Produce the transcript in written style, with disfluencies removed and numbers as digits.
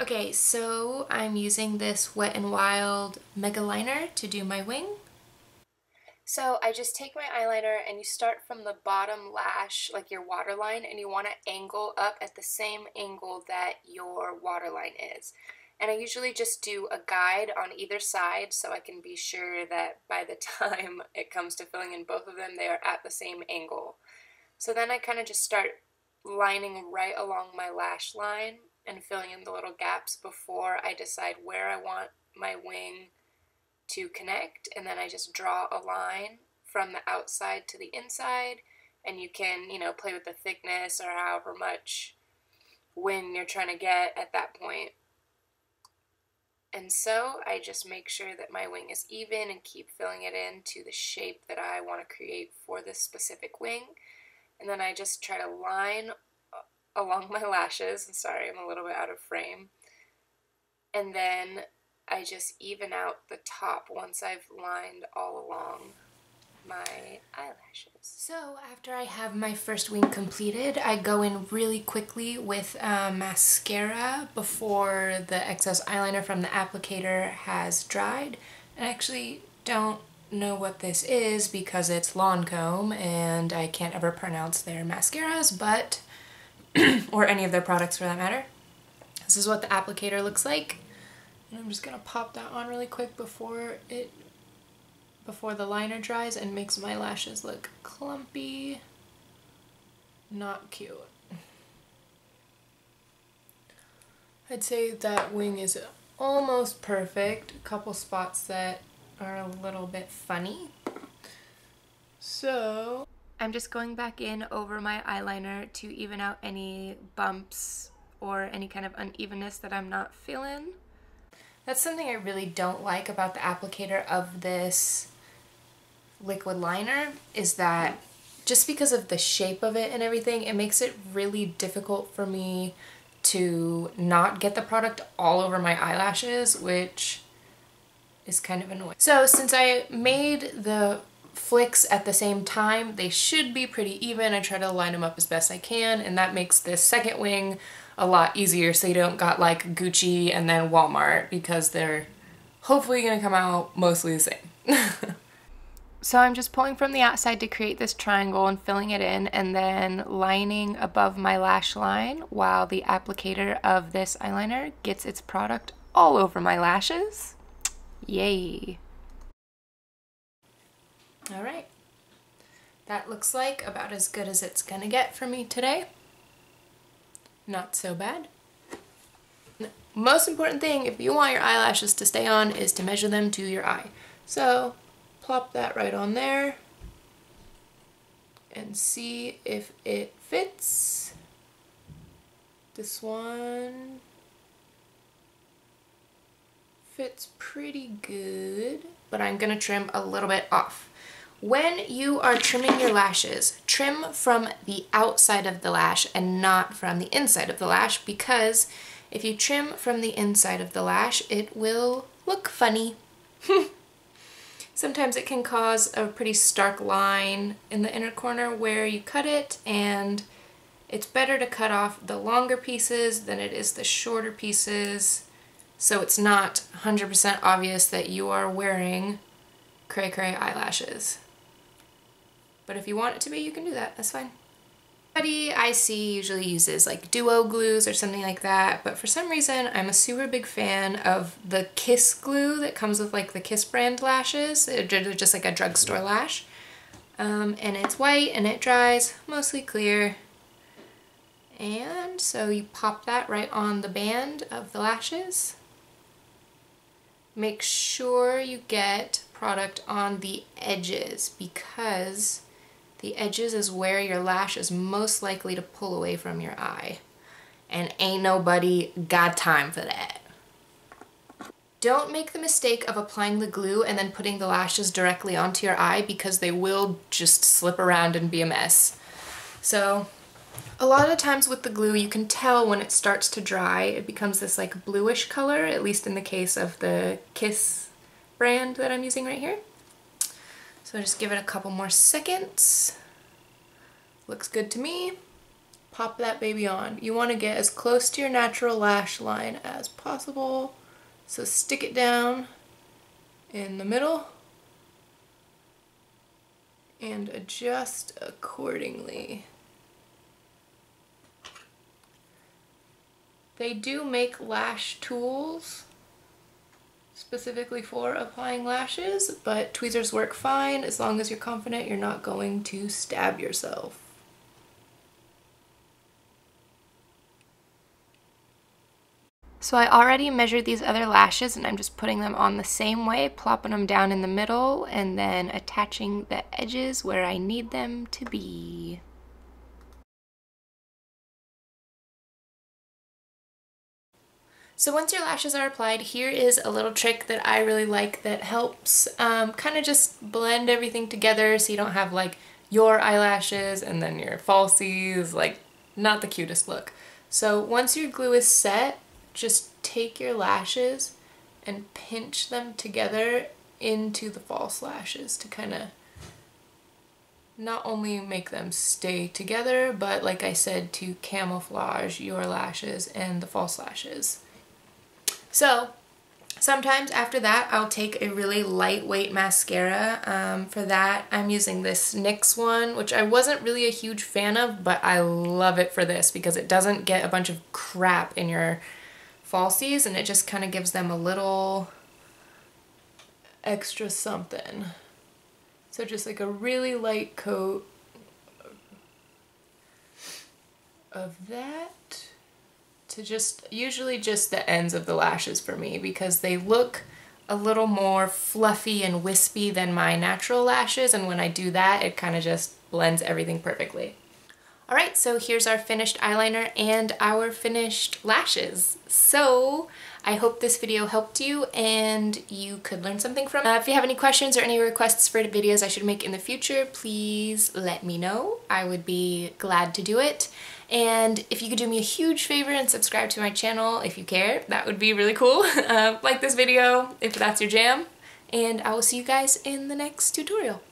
Okay, so I'm using this Wet n Wild Mega Liner to do my wing. So I just take my eyeliner and you start from the bottom lash, like your waterline, and you want to angle up at the same angle that your waterline is. And I usually just do a guide on either side so I can be sure that by the time it comes to filling in both of them, they are at the same angle. So then I kind of just start lining right along my lash line and filling in the little gaps before I decide where I want my wing to connect, and then I just draw a line from the outside to the inside, and you can, play with the thickness or however much wing you're trying to get at that point. And so I just make sure that my wing is even and keep filling it in to the shape that I want to create for this specific wing. And then I just try to line along my lashes. I'm sorry, I'm a little bit out of frame. And then I just even out the top once I've lined all along my eyelashes. So after I have my first wing completed, I go in really quickly with mascara before the excess eyeliner from the applicator has dried. I actually don't know what this is because it's Lancome and I can't ever pronounce their mascaras, but or any of their products for that matter. This is what the applicator looks like. And I'm just gonna pop that on really quick before the liner dries and makes my lashes look clumpy. Not cute. I'd say that wing is almost perfect. A couple spots that are a little bit funny. So I'm just going back in over my eyeliner to even out any bumps or any kind of unevenness that I'm not feeling. That's something I really don't like about the applicator of this liquid liner, is that just because of the shape of it and everything, it makes it really difficult for me to not get the product all over my eyelashes, which is kind of annoying. So since I made the flicks at the same time, they should be pretty even. I try to line them up as best I can, and that makes this second wing a lot easier so you don't got like Gucci and then Walmart, because they're hopefully gonna come out mostly the same. So I'm just pulling from the outside to create this triangle and filling it in, and then lining above my lash line while the applicator of this eyeliner gets its product all over my lashes. Yay! Alright, that looks like about as good as it's gonna get for me today. Not so bad. Most important thing, if you want your eyelashes to stay on, is to measure them to your eye. So plop that right on there and see if it fits. This one fits pretty good, but I'm gonna trim a little bit off. When you are trimming your lashes, trim from the outside of the lash and not from the inside of the lash, because if you trim from the inside of the lash, it will look funny. Sometimes it can cause a pretty stark line in the inner corner where you cut it, and it's better to cut off the longer pieces than it is the shorter pieces, so it's not 100% obvious that you are wearing cray cray eyelashes. But if you want it to be, you can do that, that's fine. Everybody I see usually uses like duo glues or something like that, but for some reason I'm a super big fan of the Kiss glue that comes with like the Kiss brand lashes. They're just like a drugstore lash. And it's white and it dries mostly clear. And so you pop that right on the band of the lashes. Make sure you get product on the edges, because the edges is where your lash is most likely to pull away from your eye. And ain't nobody got time for that. Don't make the mistake of applying the glue and then putting the lashes directly onto your eye, because they will just slip around and be a mess. So a lot of times with the glue, you can tell when it starts to dry, it becomes this like bluish color, at least in the case of the Kiss brand that I'm using right here. So just give it a couple more seconds. Looks good to me. pop that baby on. You want to get as close to your natural lash line as possible. So stick it down in the middle and adjust accordingly. They do make lash tools specifically for applying lashes, but tweezers work fine as long as you're confident you're not going to stab yourself. So I already measured these other lashes and I'm just putting them on the same way, plopping them down in the middle and then attaching the edges where I need them to be. So once your lashes are applied, here is a little trick that I really like that helps kind of just blend everything together so you don't have like your eyelashes and then your falsies, like not the cutest look. So once your glue is set, just take your lashes and pinch them together into the false lashes to kind of not only make them stay together, but like I said, to camouflage your lashes and the false lashes. So sometimes after that, I'll take a really lightweight mascara. For that, I'm using this NYX one, which I wasn't really a huge fan of, but I love it for this because it doesn't get a bunch of crap in your falsies and it just kind of gives them a little extra something. So just like a really light coat of that to just, usually just the ends of the lashes for me because they look a little more fluffy and wispy than my natural lashes, and when I do that it kind of just blends everything perfectly. Alright, so here's our finished eyeliner and our finished lashes. So I hope this video helped you and you could learn something from it. If you have any questions or any requests for videos I should make in the future, please let me know. I would be glad to do it. And if you could do me a huge favor and subscribe to my channel if you care, that would be really cool. Like this video if that's your jam. And I will see you guys in the next tutorial.